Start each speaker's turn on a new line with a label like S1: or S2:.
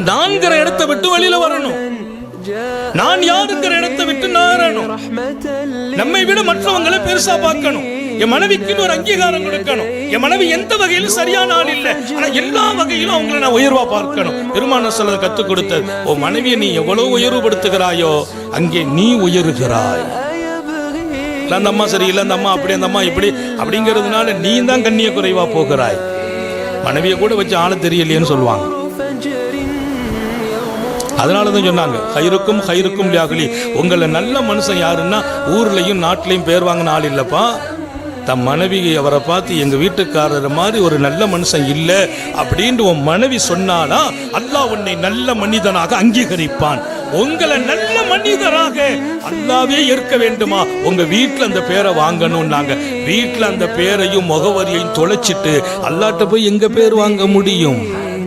S1: நான்கிற இடத்தை விட்டு வெளியில வரணும். நான் யாருங்கிற இடத்தை விட்டு நாரணும். நம்மை விட மற்றவங்களை பெருசா பார்க்கணும். என் மனைவிக்கு ஒரு அங்கீகாரம் கொடுக்கணும். என் மனைவி எந்த வகையிலும் சரியான ஆள் இல்லை, ஆனா எல்லா வகையிலும் அவங்களை நான் உயர்வா பார்க்கணும். பெருமான சொல்ல கத்துக் கொடுத்தது, உன் மனைவியை நீ எவ்வளவு உயர்வுபடுத்துகிறாயோ அங்கே நீ உயருகிறாய். அந்த அம்மா சரியில்லை, அந்த அம்மா அப்படி, அந்த அம்மா இப்படி அப்படிங்கிறதுனால நீ தான் கண்ணிய குறைவா போகிறாய். மனைவியை கூட வச்சு ஆள தெரியலையேன்னு சொல்லுவாங்க. அதனாலதான் சொன்னாங்க, ஹைருக்கும் ஹைருக்கும் லியாகுலி, உங்களை நல்ல மனுஷன் யாருன்னா ஊர்லயும் நாட்டிலையும் பேர் வாங்கின ஆள் இல்லப்பா. தன் மனைவி அவரை பார்த்து எங்க வீட்டுக்காரர் மாதிரி ஒரு நல்ல மனுஷன் இல்லை அப்படின்னு உன் மனைவி சொன்னாலா அல்லாஹ் உன்னை நல்ல மனிதனாக அங்கீகரிப்பான். உங்களை நல்ல மனிதராக அல்லாவே ஏற்க வேண்டுமா, உங்க வீட்டுல அந்த பேரை வாங்கணும்னாங்க. வீட்டுல அந்த பேரையும் முகவரியையும் தொலைச்சிட்டு அல்லாட்ட போய் எங்க பேர் வாங்க முடியும்?